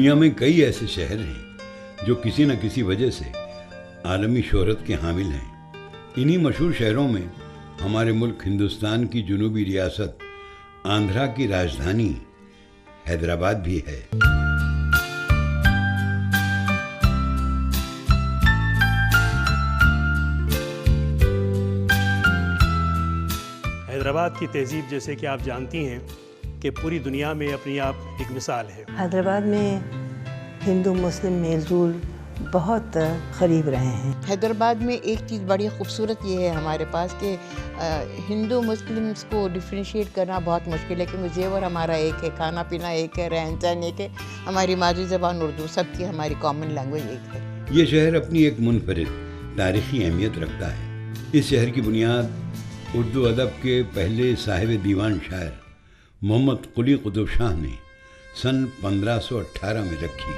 دنیا میں کئی ایسے شہر ہیں جو کسی نہ کسی وجہ سے عالمی شہرت کے حامل ہیں۔ انہی مشہور شہروں میں ہمارے ملک ہندوستان کی جنوبی ریاست آندھرا کی راجدھانی حیدرآباد بھی ہے۔ حیدرآباد کی تہذیب جیسے کہ آپ جانتی ہیں کہ پوری دنیا میں اپنی آپ ایک مثال ہے۔ حیدرآباد میں ہندو مسلم میل جول بہت قریب رہے ہیں۔ حیدرآباد میں ایک چیز بڑی خوبصورت یہ ہے ہمارے پاس کہ ہندو مسلمس کو ڈفرینشیٹ کرنا بہت مشکل ہے، کیونکہ زیور ہمارا ایک ہے، کھانا پینا ایک ہے، رہن سہن ایک ہے، ہماری مادری زبان اردو، سب کی ہماری کامن لینگویج ایک ہے۔ یہ شہر اپنی ایک منفرد تاریخی اہمیت رکھتا ہے۔ اس شہر کی بنیاد اردو ادب کے پہلے صاحب دیوان شاعر محمد قلی قطب شاہ نے سن 1518 میں رکھی۔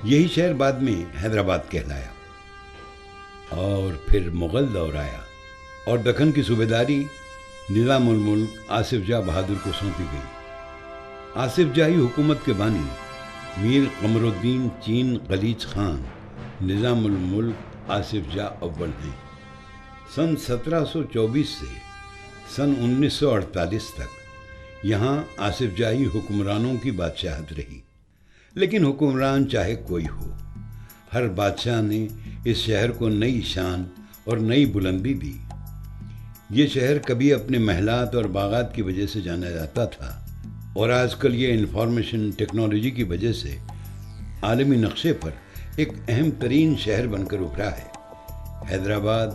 یہی شہر بعد میں حیدرآباد کہلایا اور پھر مغل دور آیا اور دکن کی صوبیداری نظام الملک آصف جاہ بہادر کو سونپی گئی۔ آصف جاہی حکومت کے بانی میر قمر الدین چین غلیچ خان نظام الملک آصف جاہ اول ہیں۔ سن 1724 سے سن 1948 تک یہاں آصف جاہی حکمرانوں کی بادشاہت رہی، لیکن حکمران چاہے کوئی ہو، ہر بادشاہ نے اس شہر کو نئی شان اور نئی بلندی دی۔ یہ شہر کبھی اپنے محلات اور باغات کی وجہ سے جانا جاتا تھا، اور آج کل یہ انفارمیشن ٹیکنالوجی کی وجہ سے عالمی نقشے پر ایک اہم ترین شہر بن کر ابھرا ہے۔ حیدرآباد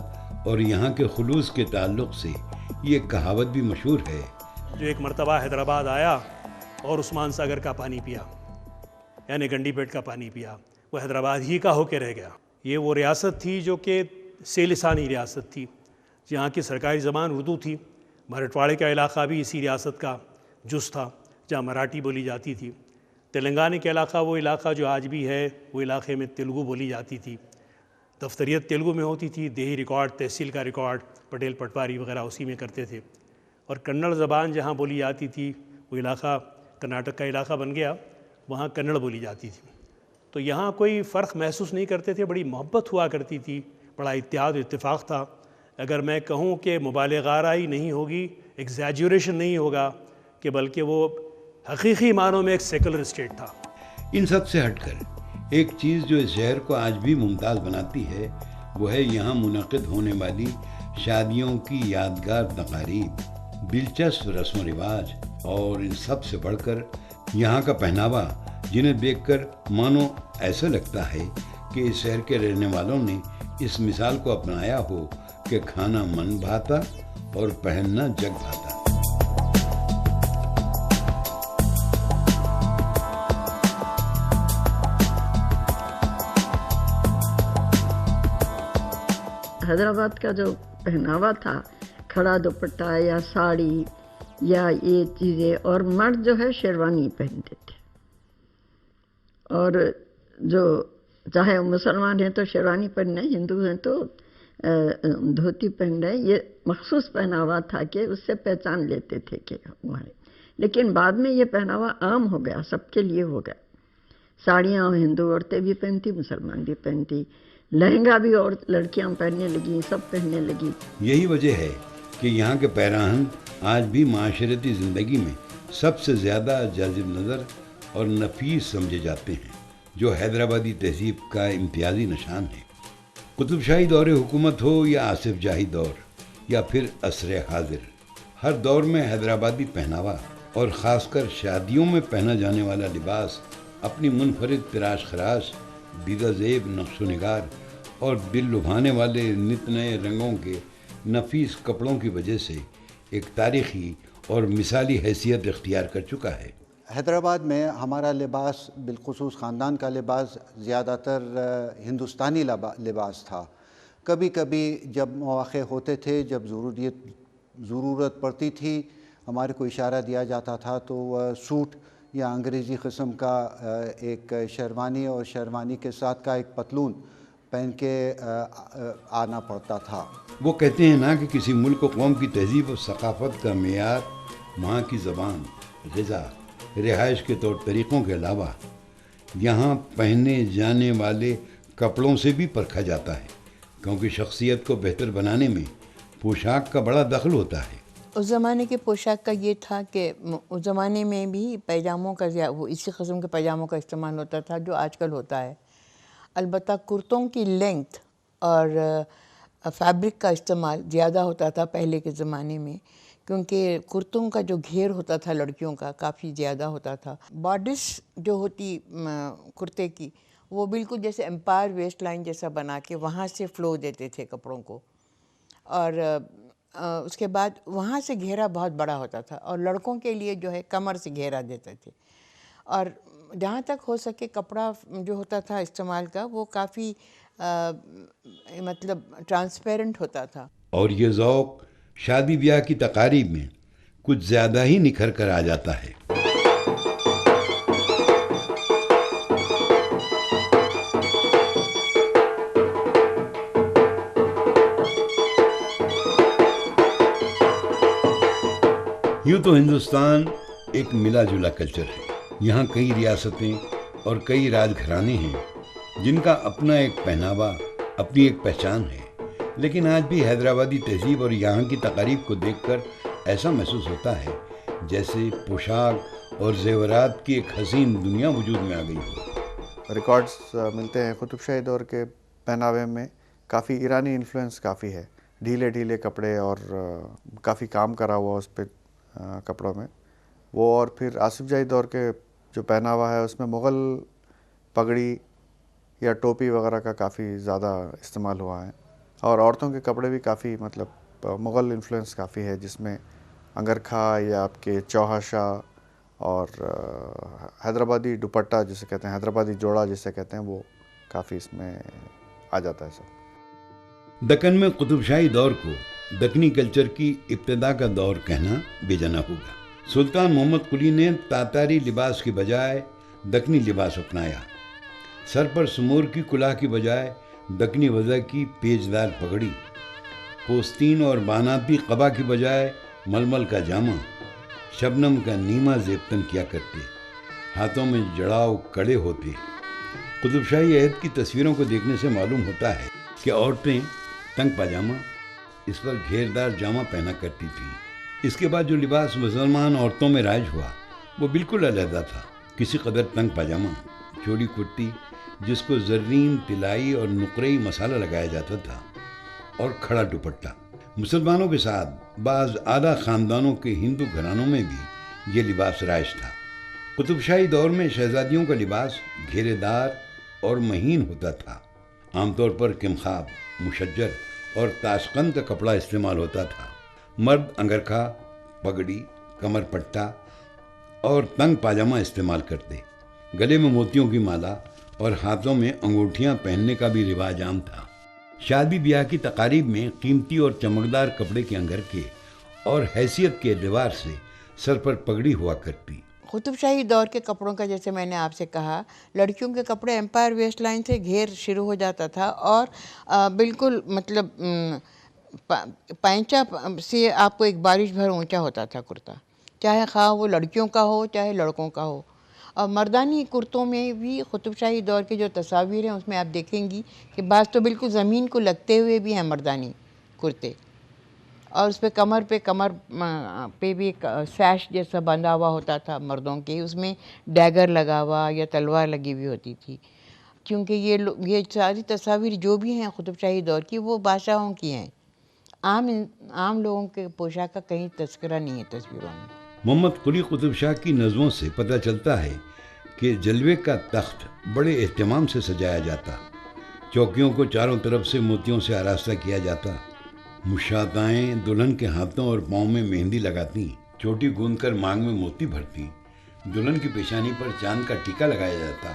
اور یہاں کے خلوص کے تعلق سے یہ کہاوت بھی مشہور ہے۔ جو ایک مرتبہ حیدرآباد آیا اور عثمان ساگر کا پانی پیا، یعنی گنڈی پیٹ کا پانی پیا، وہ حیدرآباد ہی کا ہو کے رہ گیا۔ یہ وہ ریاست تھی جو کہ سے لسانی ریاست تھی، جہاں کی سرکاری زبان اردو تھی۔ مراٹھواڑے کا علاقہ بھی اسی ریاست کا جز تھا جہاں مراٹھی بولی جاتی تھی۔ تلنگانہ کا علاقہ وہ علاقہ جو آج بھی ہے، وہ علاقے میں تیلگو بولی جاتی تھی، دفتریت تیلگو میں ہوتی تھی، دیہی ریکارڈ، تحصیل کا ریکارڈ پٹیل پٹواری وغیرہ اسی میں کرتے تھے۔ اور کنڑ زبان جہاں بولی جاتی تھی، وہ علاقہ کرناٹک کا علاقہ بن گیا، وہاں کنڑ بولی جاتی تھی۔ تو یہاں کوئی فرق محسوس نہیں کرتے تھے، بڑی محبت ہوا کرتی تھی، بڑا اتحاد و اتفاق تھا۔ اگر میں کہوں کہ مبالغہ آرائی نہیں ہوگی، ایگزیجوریشن نہیں ہوگا، کہ بلکہ وہ حقیقی معنوں میں ایک سیکولر اسٹیٹ تھا۔ ان سب سے ہٹ کر ایک چیز جو اس شہر کو آج بھی ممتاز بناتی ہے، وہ ہے یہاں منعقد ہونے والی شادیوں کی یادگار تقاریب، دلچسپ رسم و رواج، اور ان سب سے بڑھ کر یہاں کا پہناوا، جنہیں دیکھ کر مانو ایسا لگتا ہے کہ اس شہر کے رہنے والوں نے اس مثال کو اپنایا ہو کہ کھانا من بھاتا اور پہننا جگ بھاتا۔ حیدرآباد کا جو پہناوا تھا، کھڑا دوپٹہ یا ساڑی یا یہ چیزیں، اور مرد جو ہے شیروانی پہنتے تھے، اور جو چاہے مسلمان ہیں تو شیروانی پہننے، ہندو ہیں تو دھوتی پہن رہے۔ یہ مخصوص پہناوا تھا کہ اس سے پہچان لیتے تھے کہ ہمارے، لیکن بعد میں یہ پہناوا عام ہو گیا، سب کے لیے ہو گیا۔ ساڑیاں ہندو عورتیں بھی پہنتی، مسلمان بھی پہنتی، لہنگا بھی اور لڑکیاں پہننے لگیں، سب پہننے لگی۔ یہی وجہ ہے کہ یہاں کے پیراہن آج بھی معاشرتی زندگی میں سب سے زیادہ جاذب نظر اور نفیس سمجھے جاتے ہیں، جو حیدرآبادی تہذیب کا امتیازی نشان ہے۔ قطب شاہی دور حکومت ہو یا آصف جاہی دور یا پھر عصر حاضر، ہر دور میں حیدرآبادی پہناوا اور خاص کر شادیوں میں پہنا جانے والا لباس اپنی منفرد تراش خراش، دیدہ زیب نقش و نگار اور دل لبھانے والے نت نئے رنگوں کے نفیس کپڑوں کی وجہ سے ایک تاریخی اور مثالی حیثیت اختیار کر چکا ہے۔ حیدرآباد میں ہمارا لباس، بالخصوص خاندان کا لباس، زیادہ تر ہندوستانی لباس تھا۔ کبھی کبھی جب مواقع ہوتے تھے، جب ضرورت پڑتی تھی، ہمارے کو اشارہ دیا جاتا تھا تو سوٹ یا انگریزی قسم کا ایک شیروانی اور شیروانی کے ساتھ کا ایک پتلون پہن کے آنا پڑتا تھا۔ وہ کہتے ہیں نا کہ کسی ملک و قوم کی تہذیب و ثقافت کا معیار وہاں کی زبان، غذا، رہائش کے طور طریقوں کے علاوہ یہاں پہنے جانے والے کپڑوں سے بھی پرکھا جاتا ہے، کیونکہ شخصیت کو بہتر بنانے میں پوشاک کا بڑا دخل ہوتا ہے۔ اس زمانے کے پوشاک کا یہ تھا کہ اس زمانے میں بھی پیجاموں کا وہ اسی قسم کے پیجاموں کا استعمال ہوتا تھا جو آج کل ہوتا ہے، البتہ کرتوں کی لینتھ اور فیبرک کا استعمال زیادہ ہوتا تھا پہلے کے زمانے میں، کیونکہ کرتوں کا جو گھیر ہوتا تھا لڑکیوں کا کافی زیادہ ہوتا تھا۔ باڈس جو ہوتی کرتے کی وہ بالکل جیسے امپائر ویسٹ لائن جیسا بنا کے وہاں سے فلو دیتے تھے کپڑوں کو، اور اس کے بعد وہاں سے گھیرا بہت بڑا ہوتا تھا، اور لڑکوں کے لیے جو ہے کمر سے گھیرا دیتے تھے، اور جہاں تک ہو سکے کپڑا جو ہوتا تھا استعمال کا وہ کافی مطلب ٹرانسپیرنٹ ہوتا تھا۔ اور یہ ذوق شادی بیاہ کی تقاریب میں کچھ زیادہ ہی نکھر کر آ جاتا ہے۔ یوں تو ہندوستان ایک ملا جلا کلچر ہے، یہاں کئی ریاستیں اور کئی راج گھرانے ہیں جن کا اپنا ایک پہناوا، اپنی ایک پہچان ہے، لیکن آج بھی حیدرآبادی تہذیب اور یہاں کی تقاریب کو دیکھ کر ایسا محسوس ہوتا ہے جیسے پوشاک اور زیورات کی ایک حسین دنیا وجود میں آ گئی ہو۔ ریکارڈز ملتے ہیں قطب شاہی دور کے پہناوے میں کافی ایرانی انفلوئنس کافی ہے، ڈھیلے ڈھیلے کپڑے اور کافی کام کرا ہوا اس پہ کپڑوں میں وہ، اور پھر آصف جاہی دور کے جو پہناوا ہے اس میں مغل پگڑی یا ٹوپی وغیرہ کا کافی زیادہ استعمال ہوا ہے، اور عورتوں کے کپڑے بھی کافی مطلب مغل انفلوئنس کافی ہے، جس میں انگرکھا یا آپ کے چوہاشا اور حیدرآبادی دوپٹہ جسے کہتے ہیں، حیدرآبادی جوڑا جسے کہتے ہیں، وہ کافی اس میں آ جاتا ہے سب۔ دکن میں قطب شاہی دور کو دکنی کلچر کی ابتدا کا دور کہنا بے جنا ہوگا۔ سلطان محمد قلی نے تاتاری لباس کی بجائے دکنی لباس اپنایا، سر پر سمور کی کلاه کی بجائے دکنی وضع کی پیچدار پگڑی، پوستین اور باناتی قبا کی بجائے ململ کا جامہ، شبنم کا نیما زیبتن کیا کرتے، ہاتھوں میں جڑاؤ کڑے ہوتے۔ قطب شاہی عہد کی تصویروں کو دیکھنے سے معلوم ہوتا ہے کہ عورتیں تنگ پاجامہ، اس پر گھیردار جامہ پہنا کرتی تھیں۔ اس کے بعد جو لباس مسلمان عورتوں میں رائج ہوا وہ بالکل علیحدہ تھا، کسی قدر تنگ پاجامہ، چوڑی کرتی جس کو زرین، طلائی اور نقرئی مسالہ لگایا جاتا تھا، اور کھڑا دوپٹہ۔ مسلمانوں کے ساتھ بعض اعلیٰ خاندانوں کے ہندو گھرانوں میں بھی یہ لباس رائج تھا۔ قطب شاہی دور میں شہزادیوں کا لباس گھیرے دار اور مہین ہوتا تھا، عام طور پر کمخاب، مشجر اور تاشقند کا کپڑا استعمال ہوتا تھا۔ مرد انگرکھا، پگڑی، کمر پٹا اور تنگ پاجامہ استعمال کرتے، گلے میں موتیوں کی مالا اور ہاتھوں میں انگوٹھیاں پہننے کا بھی رواج عام تھا۔ شادی بیاہ کی تقاریب میں قیمتی اور چمکدار کپڑے کے انگرکھے اور حیثیت کے اعتبار سے سر پر پگڑی ہوا کرتی۔ قطب شاہی دور کے کپڑوں کا جیسے میں نے آپ سے کہا، لڑکیوں کے کپڑے امپائر ویسٹ لائن سے گھیر شروع ہو جاتا تھا، اور بالکل مطلب پینچا سے آپ کو ایک بارش بھر اونچا ہوتا تھا کرتا، چاہے خواہ وہ لڑکیوں کا ہو چاہے لڑکوں کا ہو۔ اور مردانی کرتوں میں بھی قطب شاہی دور کے جو تصاویر ہیں اس میں آپ دیکھیں گی کہ بعض تو بالکل زمین کو لگتے ہوئے بھی ہیں مردانی کرتے، اور اس پہ کمر پہ بھی ایک سیش جیسا بندھا ہوا ہوتا تھا مردوں کے، اس میں ڈیگر لگا ہوا یا تلوار لگی ہوئی ہوتی تھی، کیونکہ یہ ساری تصاویر جو بھی ہیں قطب شاہی دور کی وہ بادشاہوں کی ہیں، عام لوگوں کے پوشاک کا کہیں تذکرہ نہیں ہے تصویروں میں۔ محمد قلی قطب شاہ کی نظموں سے پتہ چلتا ہے کہ جلوے کا تخت بڑے اہتمام سے سجایا جاتا، چوکیوں کو چاروں طرف سے موتیوں سے آراستہ کیا جاتا، مشاتائیں دلہن کے ہاتھوں اور پاؤں میں مہندی لگاتی، چوٹی گوند کر مانگ میں موتی بھرتی، دلہن کی پیشانی پر چاند کا ٹیکا لگایا جاتا،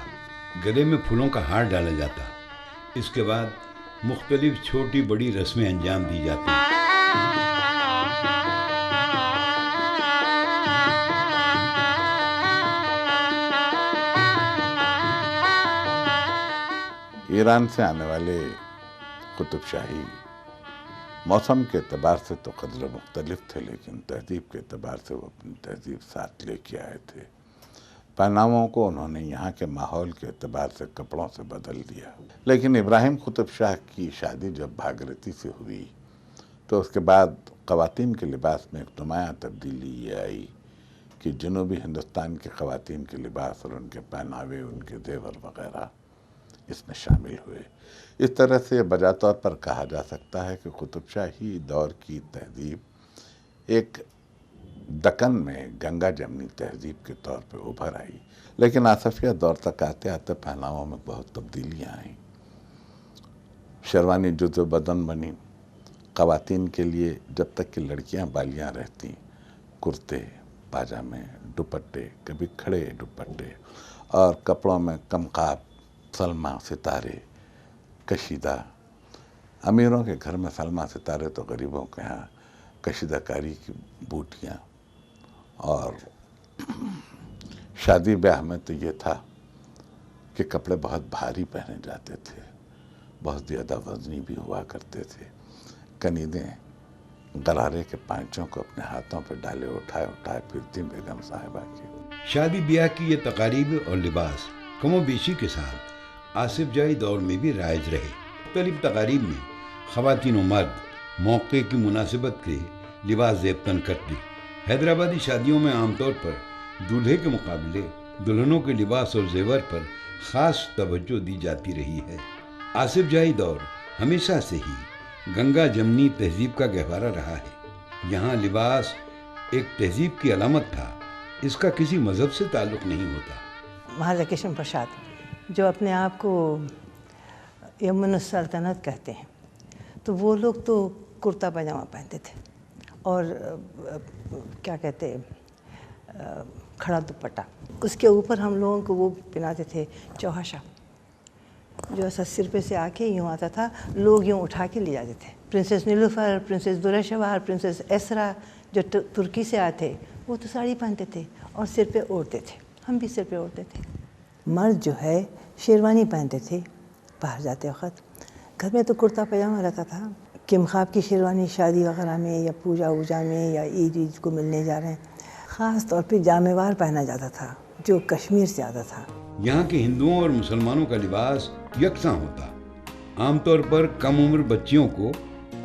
گلے میں پھولوں کا ہار ڈالا جاتا۔ اس کے بعد مختلف چھوٹی بڑی رسمیں انجام دی جاتی۔ ایران سے آنے والے قطب شاہی موسم کے اعتبار سے تو قدر مختلف تھے، لیکن تہذیب کے اعتبار سے وہ اپنی تہذیب ساتھ لے کے آئے تھے۔ پہناووں کو انہوں نے یہاں کے ماحول کے اعتبار سے کپڑوں سے بدل دیا۔ لیکن ابراہیم قطب شاہ کی شادی جب بھاگرتی سے ہوئی تو اس کے بعد خواتین کے لباس میں ایک نمایاں تبدیلی یہ آئی کہ جنوبی ہندوستان کی خواتین کے لباس اور ان کے پہناوے، ان کے زیور وغیرہ اس میں شامل ہوئے۔ اس طرح سے بجا طور پر کہا جا سکتا ہے کہ قطب شاہی دور کی تہذیب ایک دکن میں گنگا جمنی تہذیب کے طور پہ ابھر آئی، لیکن آصفیہ دور تک آتے آتے پہناووں میں بہت تبدیلیاں آئیں۔ شیروانی جزو بدن بنی، خواتین کے لیے جب تک کہ لڑکیاں بالیاں رہتی کرتے پاجامے، دوپٹے، کبھی کھڑے دوپٹے، اور کپڑوں میں کمقاب، سلما، ستارے کشیدہ۔ امیروں کے گھر میں سلما ستارے تو غریبوں کے ہاں کشیدہ کاری کی بوٹیاں، اور شادی بیاہ میں تو یہ تھا کہ کپڑے بہت بھاری پہنے جاتے تھے، بہت زیادہ وزنی بھی ہوا کرتے تھے۔ کنیدیں غرارے کے پانچوں کو اپنے ہاتھوں پہ ڈالے اٹھائے پھرتی بیگم صاحبہ کی۔ شادی بیاہ کی یہ تقاریب اور لباس کم و بیشی کے ساتھ آصف جاہی دور میں بھی رائج رہے۔ مختلف تقاریب میں خواتین و مرد موقع کی مناسبت کے لباس زیب تن کرتے۔ حیدرآبادی شادیوں میں عام طور پر دولہے کے مقابلے دلہنوں کے لباس اور زیور پر خاص توجہ دی جاتی رہی ہے۔ آصف جاہی دور ہمیشہ سے ہی گنگا جمنی تہذیب کا گہوارہ رہا ہے۔ یہاں لباس ایک تہذیب کی علامت تھا، اس کا کسی مذہب سے تعلق نہیں ہوتا۔ مہاراجا کرشن پرساد جو اپنے آپ کو یمن السلطنت کہتے ہیں، تو وہ لوگ تو کرتا پاجامہ پہنتے تھے اور کیا کہتے کھڑا دوپٹہ، اس کے اوپر ہم لوگوں کو وہ پہناتے تھے چوہاشا، جو ایسا سر پہ سے آ کے یوں آتا تھا، لوگ یوں اٹھا کے لے جاتے تھے۔ پرنسس نیلوفر، پرنسس دولشوار، پرنسس ایسرا جو ترکی سے آئے تھے وہ تو ساڑی پہنتے تھے اور سر پہ اوڑھتے تھے، ہم بھی سر پہ اوڑھتے تھے۔ مرد جو ہے شیروانی پہنتے تھے باہر جاتے وقت، گھر میں تو کرتا پاجامہ رہتا تھا۔ کم خواب کی شیروانی شادی وغیرہ میں یا پوجا ووجا میں یا عید کو ملنے جا رہے ہیں، خاص طور پہ جامے وار پہنا جاتا تھا جو کشمیر سے آتا تھا۔ یہاں کے ہندوؤں اور مسلمانوں کا لباس یکساں ہوتا۔ عام طور پر کم عمر بچیوں کو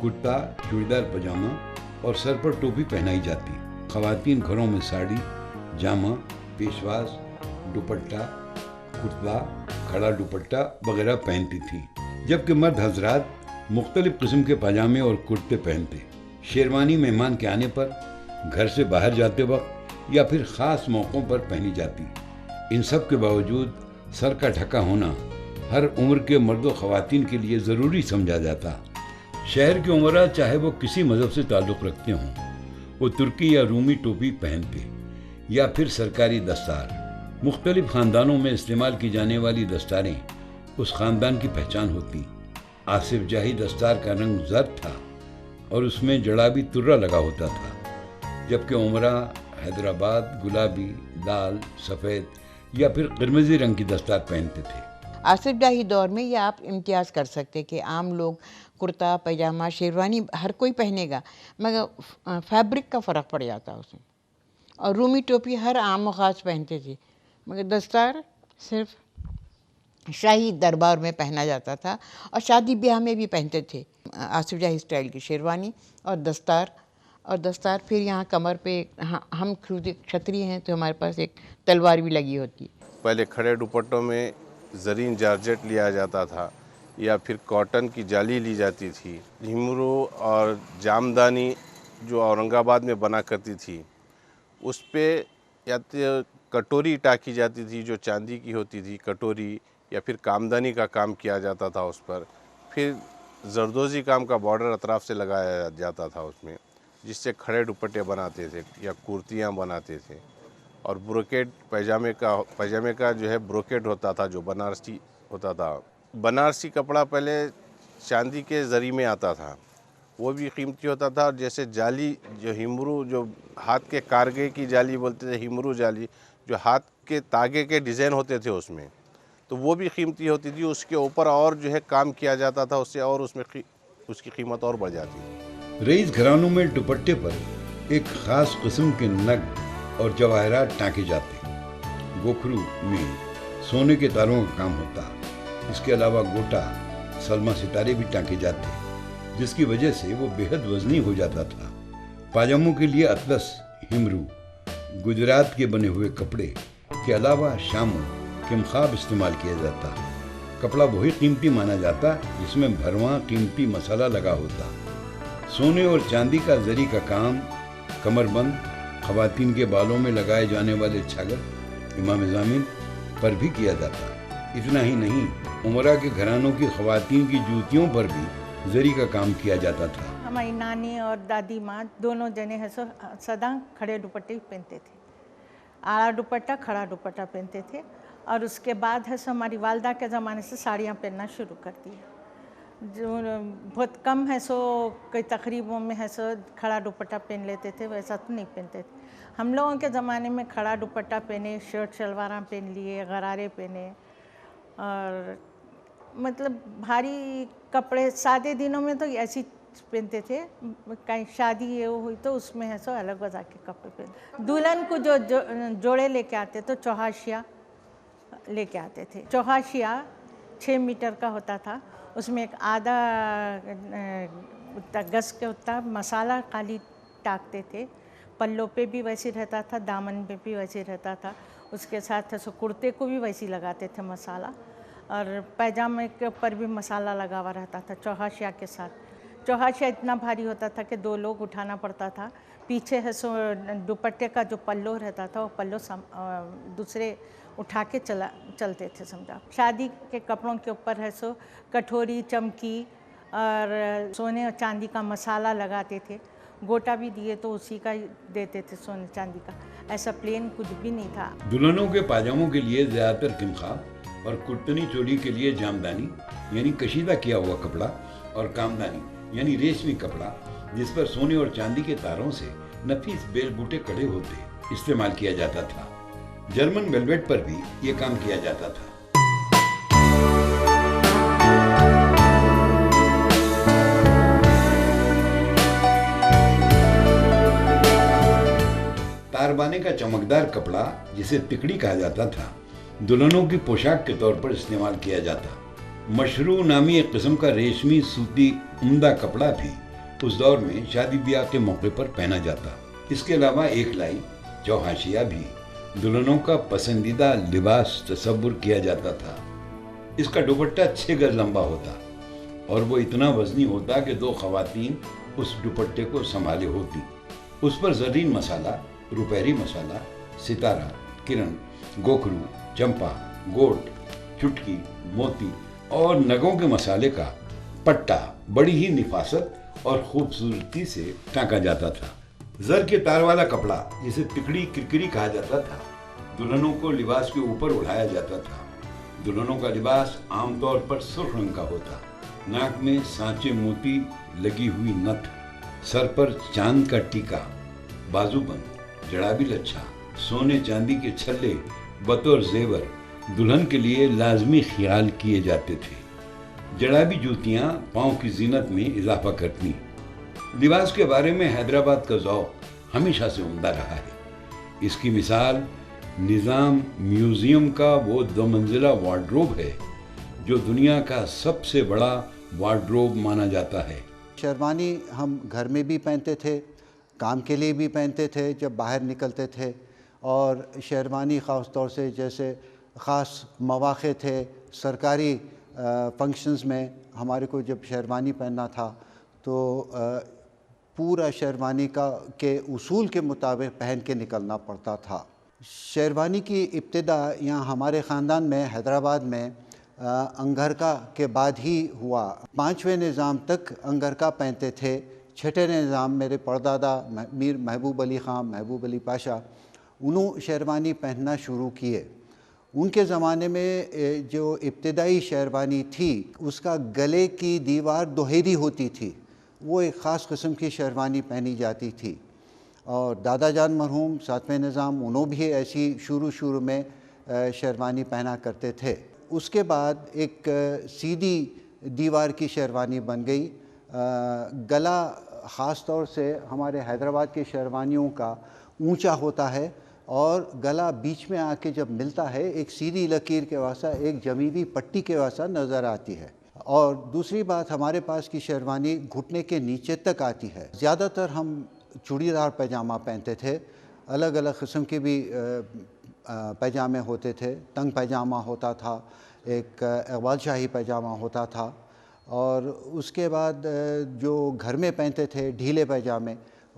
کرتا، چوڑیدار پاجامہ اور سر پر ٹوپی پہنائی جاتی۔ خواتین گھروں میں ساڑی، جامہ، پیشواز، دوپٹہ، کرتا، کھڑا دوپٹہ وغیرہ پہنتی تھیں، جبکہ مرد حضرات مختلف قسم کے پاجامے اور کرتے پہنتے۔ شیروانی مہمان کے آنے پر، گھر سے باہر جاتے وقت یا پھر خاص موقعوں پر پہنی جاتی۔ ان سب کے باوجود سر کا ڈھکا ہونا ہر عمر کے مرد و خواتین کے لیے ضروری سمجھا جاتا۔ شہر کے عمرا چاہے وہ کسی مذہب سے تعلق رکھتے ہوں، وہ ترکی یا رومی ٹوپی پہنتے یا پھر سرکاری دستار۔ مختلف خاندانوں میں استعمال کی جانے والی دستاریں اس خاندان کی پہچان ہوتی۔ آصف جاہی دستار کا رنگ زرد تھا اور اس میں جڑابی ترا لگا ہوتا تھا، جبکہ عمرا حیدرآباد گلابی، لال، سفید یا پھر قرمزی رنگ کی دستار پہنتے تھے۔ آصف جاہی دور میں یہ آپ امتیاز کر سکتے کہ عام لوگ کرتا پاجامہ شیروانی ہر کوئی پہنے گا، مگر فیبرک کا فرق پڑ جاتا اس میں، اور رومی ٹوپی ہر عام و خاص پہنتے تھے، مگر دستار صرف شاہی دربار میں پہنا جاتا تھا، اور شادی بیاہ میں بھی پہنتے تھے آصف جاہی اسٹائل کی شیروانی اور دستار پھر یہاں کمر پہ، ہم کھتری ہیں تو ہمارے پاس ایک تلوار بھی لگی ہوتی ہے۔ پہلے کھڑے دوپٹوں میں زرین جارجٹ لیا جاتا تھا یا پھر کاٹن کی جالی لی جاتی تھی۔ ہمرو اور جامدانی جو اورنگ آباد میں بنا کرتی تھی، اس پہ یا تو کٹوری ٹاکی جاتی تھی جو چاندی کی ہوتی تھی کٹوری، یا پھر کامدانی کا کام کیا جاتا تھا اس پر، پھر زردوزی کام کا بارڈر اطراف سے لگایا جاتا تھا اس میں، جس سے کھڑے دوپٹے بناتے تھے یا کرتیاں بناتے تھے۔ اور بروکیٹ پاجامے کا جو ہے بروکیٹ ہوتا تھا جو بنارسی ہوتا تھا۔ بنارسی کپڑا پہلے چاندی کے زری میں آتا تھا، وہ بھی قیمتی ہوتا تھا، اور جیسے جالی جو ہمرو، جو ہاتھ کے کارگے کی جالی بولتے تھے، ہمرو جالی جو ہاتھ کے تاگے کے ڈیزائن ہوتے تھے اس میں، تو وہ بھی قیمتی ہوتی تھی، اس کے اوپر اور جو ہے کام کیا جاتا تھا، اس سے اور اس کی قیمت اور بڑھ جاتی تھی۔ رئیس گھرانوں میں دوپٹے پر ایک خاص قسم کے نگ اور جواہرات ٹانکے جاتے۔ گوکھرو میں سونے کے تاروں کا کام ہوتا، اس کے علاوہ گوٹا، سلما ستارے بھی ٹانکے جاتے، جس کی وجہ سے وہ بے حد وزنی ہو جاتا تھا۔ پاجاموں کے لیے اطلس، ہمرو، گجرات کے بنے ہوئے کپڑے کے علاوہ شامو، کمخاب استعمال کیا جاتا۔ کپڑا وہی قیمتی مانا جاتا جس میں بھرواں قیمتی مسالہ لگا ہوتا۔ سونے اور چاندی کا زری کا کام، کمر بند، خواتین کے بالوں میں لگائے جانے والے چھاگر، امام زامن پر بھی کیا جاتا۔ اتنا ہی نہیں، عمرہ کے گھرانوں کی خواتین کی جوتیوں پر بھی زری کا کام کیا جاتا تھا۔ ہماری نانی اور دادی ماں دونوں جنے ہیں سو سدا کھڑے دوپٹے پہنتے تھے، آڑا دوپٹہ، کھڑا دوپٹہ پہنتے تھے، اور اس کے بعد ہے سو ہماری والدہ کے زمانے سے ساڑیاں پہننا شروع کر دی۔ جو بہت کم ہے سو کئی تقریبوں میں ہے سو کھڑا دوپٹہ پہن لیتے تھے، ویسا تو نہیں پہنتے تھے۔ ہم لوگوں کے زمانے میں کھڑا دوپٹہ پہنے، شرٹ شلواراں پہن لیے، غرارے پہنے، اور مطلب بھاری کپڑے سادے دنوں میں تو ایسی پہنتے تھے، کہیں شادی یہ ہوئی تو اس میں ہے سو الگ وضع کے کپڑے پہنتے۔ دلہن کو جو جوڑے لے کے آتے تو چوہاشیا لے کے آتے تھے۔ چوہاشیا 6 میٹر کا ہوتا تھا، اس میں ایک آدھا گز کے ہوتا مسالہ خالی ٹاکتے تھے، پلوں پہ بھی ویسے رہتا تھا، دامن پہ بھی ویسے رہتا تھا، اس کے ساتھ سو کرتے کو بھی ویسے لگاتے تھے مسالہ، اور پیجامے کے اوپر بھی مسالہ لگا ہوا رہتا تھا چوہاشیا کے ساتھ۔ چوہاشیا اتنا بھاری ہوتا تھا کہ 2 لوگ اٹھانا پڑتا تھا۔ پیچھے ہے سو دوپٹے کا جو پلو رہتا تھا وہ پلو دوسرے اٹھا کے چلتے تھے سمجھا۔ شادی کے کپڑوں کے اوپر ہے سو کٹوری، چمکی اور سونے اور چاندی کا مسالہ لگاتے تھے۔ گوٹا بھی دیے تو اسی کا ہی دیتے تھے، سونے چاندی کا، ایسا پلین کچھ بھی نہیں تھا۔ دلہنوں کے پاجاموں کے لیے زیادہ تر کمخاب اور کرتنی چولی کے لیے جامدانی یعنی کشیدہ کیا ہوا کپڑا، اور کامدانی یعنی ریشمی کپڑا جس پر سونے اور چاندی کے تاروں سے نفیس بیل بوٹے کڑے ہوتے استعمال کیا جاتا تھا۔ جرمن ویلویٹ پر بھی یہ کام کیا جاتا تھا۔ تاربانے کا چمکدار کپڑا جسے تکڑی کہا جاتا تھا دلہنوں کی پوشاک کے طور پر استعمال کیا جاتا۔ مشروع نامی ایک قسم کا ریشمی سوتی عمدہ کپڑا بھی اس دور میں شادی بیاہ کے موقع پر پہنا جاتا۔ اس کے علاوہ ایک لائی چوہاشیا بھی دلہنوں کا پسندیدہ لباس تصور کیا جاتا تھا۔ اس کا دوپٹہ 6 گز لمبا ہوتا اور وہ اتنا وزنی ہوتا کہ 2 خواتین اس دوپٹے کو سنبھالے ہوتی۔ اس پر زرین مسالہ، روپہری مسالہ، ستارہ، کرن، گوکھرو، چمپا، گوٹ، چٹکی، موتی اور نگوں کے مسالے کا پٹا بڑی ہی نفاست اور خوبصورتی سے ٹانکا جاتا تھا۔ زر کے تار والا کپڑا جسے تکڑی کرکری کہا جاتا تھا دلہنوں کو لباس کے اوپر اڑھایا جاتا تھا۔ دلہنوں کا لباس عام طور پر سرخ رنگ کا ہوتا، ناک میں سانچے موتی لگی ہوئی نتھ، سر پر چاند کا ٹیکا، بازو بند، جڑابی لچھا، سونے چاندی کے چھلے بطور زیور دلہن کے لیے لازمی خیال کیے جاتے تھے۔ جڑابی جوتیاں پاؤں کی زینت میں اضافہ کرتی۔ لباس کے بارے میں حیدرآباد کا ذوق ہمیشہ سے عمدہ رہا ہے۔ اس کی مثال نظام میوزیم کا وہ 2 منزلہ وارڈروب ہے جو دنیا کا سب سے بڑا وارڈروب مانا جاتا ہے۔ شیروانی ہم گھر میں بھی پہنتے تھے، کام کے لیے بھی پہنتے تھے جب باہر نکلتے تھے، اور شیروانی خاص طور سے جیسے خاص مواقع تھے، سرکاری فنکشنز میں ہمارے کو جب شیروانی پہننا تھا تو پورا شیروانی کے اصول کے مطابق پہن کے نکلنا پڑتا تھا۔ شیروانی کی ابتدا یہاں ہمارے خاندان میں حیدرآباد میں انگرکا کے بعد ہی ہوا۔ 5ویں نظام تک انگرکا پہنتے تھے۔ 6ٹھے نظام میرے پردادا میر محبوب علی خان، محبوب علی پاشا، انہوں شیروانی پہننا شروع کیے۔ ان کے زمانے میں جو ابتدائی شیروانی تھی اس کا گلے کی دیوار دوہری ہوتی تھی، وہ ایک خاص قسم کی شیروانی پہنی جاتی تھی۔ اور دادا جان مرحوم 7ویں نظام، انہوں بھی ایسی شروع میں شیروانی پہنا کرتے تھے۔ اس کے بعد ایک سیدھی دیوار کی شیروانی بن گئی. گلا خاص طور سے ہمارے حیدرآباد کے شیروانیوں کا اونچا ہوتا ہے اور گلا بیچ میں آ کے جب ملتا ہے ایک سیدھی لکیر کے واسطہ ایک جمیوی پٹی کے واسطہ نظر آتی ہے. اور دوسری بات ہمارے پاس کی شیروانی گھٹنے کے نیچے تک آتی ہے. زیادہ تر ہم چوڑی دار پیجامہ پہنتے تھے. الگ الگ قسم کے بھی پیجامے ہوتے تھے. تنگ پیجامہ ہوتا تھا, ایک اقبال شاہی پیجامہ ہوتا تھا, اور اس کے بعد جو گھر میں پہنتے تھے ڈھیلے پیجامے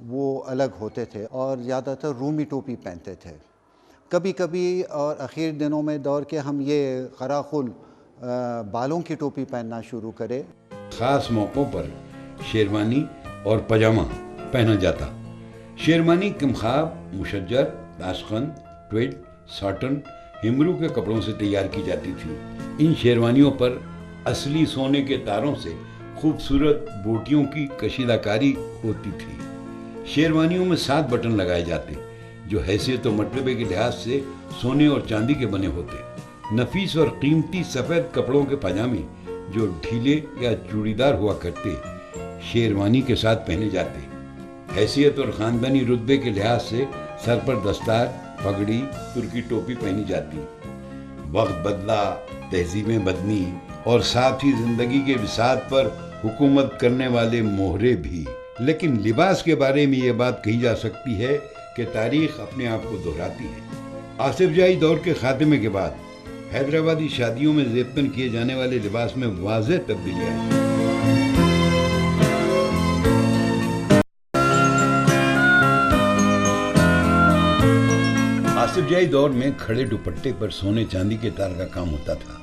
وہ الگ ہوتے تھے, اور زیادہ تر رومی ٹوپی پہنتے تھے. کبھی کبھی اور اخیر دنوں میں دور کے ہم یہ قراقل بالوں کی ٹوپی پہننا شروع کرے. خاص موقعوں پر شیروانی اور پاجامہ پہنا جاتا. شیروانی کمخاب, مشجر, داشقند, ٹویڈ, ساٹن, ہمرو کے کپڑوں سے تیار کی جاتی تھی. ان شیروانیوں پر اصلی سونے کے تاروں سے خوبصورت بوٹیوں کی کشیدہ کاری ہوتی تھی. شیروانیوں میں 7 بٹن لگائے جاتے جو حیثیت و مرتبے کے لحاظ سے سونے اور چاندی کے بنے ہوتے. نفیس اور قیمتی سفید کپڑوں کے پاجامے جو ڈھیلے یا چوڑی دار ہوا کرتے شیروانی کے ساتھ پہنے جاتے. حیثیت اور خاندانی رتبے کے لحاظ سے سر پر دستار, پگڑی, ترکی ٹوپی پہنی جاتی. وقت بدلا, تہذیبیں بدلی, اور ساتھ ہی زندگی کے وسعت پر حکومت کرنے والے مہرے بھی. لیکن لباس کے بارے میں یہ بات کہی جا سکتی ہے کہ تاریخ اپنے آپ کو دہراتی ہے. آصف جائی دور کے خاتمے کے بعد حیدرآبادی شادیوں میں زیبتن کیے جانے والے لباس میں واضح تبدیلی آئی. آصف جائی دور میں کھڑے دوپٹے پر سونے چاندی کے تار کا کام ہوتا تھا,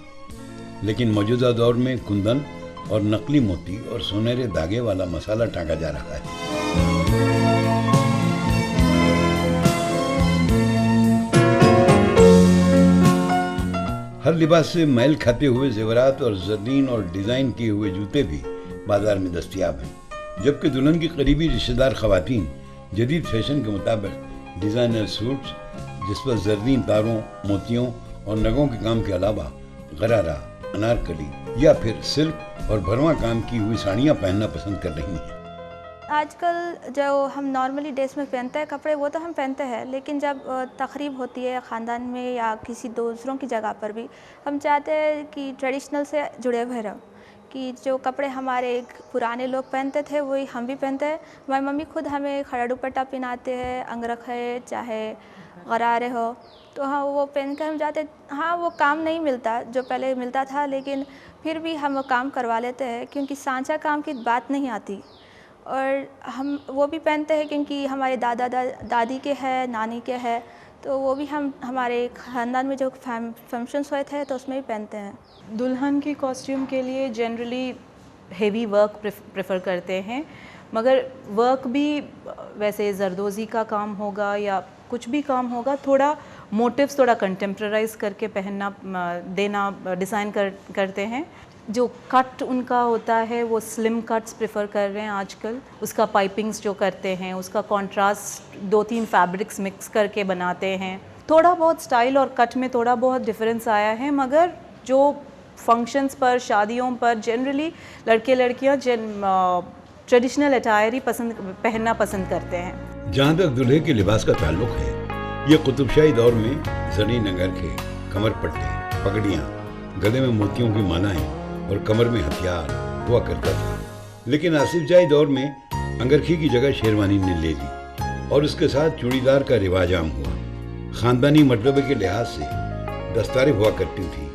لیکن موجودہ دور میں کندن اور نقلی موتی اور سنہرے دھاگے والا مسالہ ٹانکا جا رہا ہے. ہر لباس سے میل کھاتے ہوئے زیورات اور زرین اور ڈیزائن کیے ہوئے جوتے بھی بازار میں دستیاب ہیں, جبکہ دلہن کی قریبی رشتہ دار خواتین جدید فیشن کے مطابق ڈیزائنر سوٹس جس پر زرین تاروں, موتیوں اور نگوں کے کام کے علاوہ غرارہ, انارکلی یا پھر سلک اور بھرواں کام کی ہوئی ساڑیاں پہننا پسند کر رہی ہیں. آج کل جو ہم نارملی ڈیز میں پہنتے ہیں کپڑے وہ تو ہم پہنتے ہیں, لیکن جب تقریب ہوتی ہے خاندان میں یا کسی دوسروں کی جگہ پر بھی ہم چاہتے ہیں کہ ٹریڈیشنل سے جڑے ہوئے رہو, کہ جو کپڑے ہمارے پرانے لوگ پہنتے تھے وہی ہم بھی پہنتے ہیں. ہماری ممی خود ہمیں کھڑا دوپٹہ پہناتے ہیں, انگرکھ ہے چاہے غرارے ہو, تو ہاں وہ پہن کر ہم جاتے. ہاں وہ کام نہیں ملتا جو پہلے ملتا تھا, لیکن پھر بھی ہم وہ کام کروا لیتے ہیں کیونکہ سانچہ کام کی بات نہیں آتی. اور ہم وہ بھی پہنتے ہیں کیونکہ ہمارے دادا دادی کے ہے, نانی کے ہے, تو وہ بھی ہم ہمارے خاندان میں جو فنکشنس ہوئے تھے تو اس میں بھی پہنتے ہیں. دلہن کی کاسٹیوم کے لیے جنرلی ہیوی ورک پریفر کرتے ہیں, مگر ورک بھی ویسے زردوزی کا کام ہوگا یا کچھ بھی کام ہوگا, تھوڑا موٹیوز تھوڑا کنٹمپررائز کر کے پہننا دینا ڈیزائن کرتے ہیں. جو کٹ ان کا ہوتا ہے وہ سلم کٹس پریفر کر رہے ہیں آج کل. اس کا پائپنگز جو کرتے ہیں اس کا کانٹراسٹ 2-3 فیبرکس مکس کر کے بناتے ہیں. تھوڑا بہت سٹائل اور کٹ میں تھوڑا بہت ڈفرینس آیا ہے, مگر جو فنکشنز پر, شادیوں پر جنرلی لڑکے لڑکیاں ٹریڈیشنل اٹائر ہی پہننا پسند کرتے ہیں. جہاں تک دلہے کے لباس کا تعلق ہے, یہ قطب شاہی دور میں زرین انگرکھے, کمر پٹے, پگڑیاں, گلے میں موتیوں کی مالائیں اور کمر میں ہتھیار ہوا کرتا تھا. لیکن آصف جائی دور میں انگرکھی کی جگہ شیروانی نے لے لی اور اس کے ساتھ چوڑی دار کا رواج عام ہوا. خاندانی مرتبے کے لحاظ سے دستاریں ہوا کرتی تھی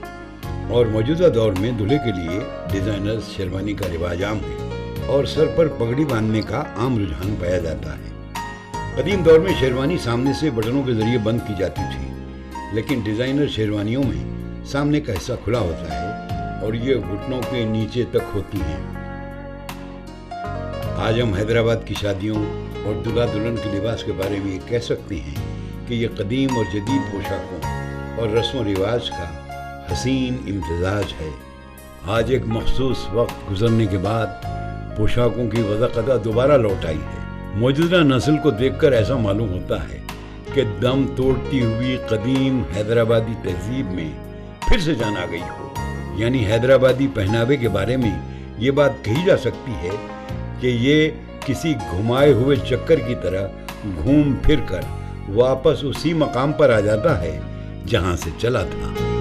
اور موجودہ دور میں دلہے کے لیے ڈیزائنر شیروانی کا رواج عام ہے اور سر پر پگڑی باندھنے کا عام رجحان پایا جاتا ہے. قدیم دور میں شیروانی سامنے سے بٹنوں کے ذریعے بند کی جاتی تھی, لیکن ڈیزائنر شیروانیوں میں سامنے کا حصہ کھلا ہوتا ہے اور یہ گھٹنوں کے نیچے تک ہوتی ہیں. آج ہم حیدرآباد کی شادیوں اور دلہا دلہن کے لباس کے بارے میں یہ کہہ سکتے ہیں کہ یہ قدیم اور جدید پوشاکوں اور رسم و رواج کا حسین امتزاج ہے. آج ایک مخصوص وقت گزرنے کے بعد پوشاکوں کی وضاقتہ دوبارہ لوٹ آئی ہے. موجودہ نسل کو دیکھ کر ایسا معلوم ہوتا ہے کہ دم توڑتی ہوئی قدیم حیدرآبادی تہذیب میں پھر سے جان آ گئی ہو. یعنی حیدرآبادی پہناوے کے بارے میں یہ بات کہی جا سکتی ہے کہ یہ کسی گھمائے ہوئے چکر کی طرح گھوم پھر کر واپس اسی مقام پر آ جاتا ہے جہاں سے چلا تھا.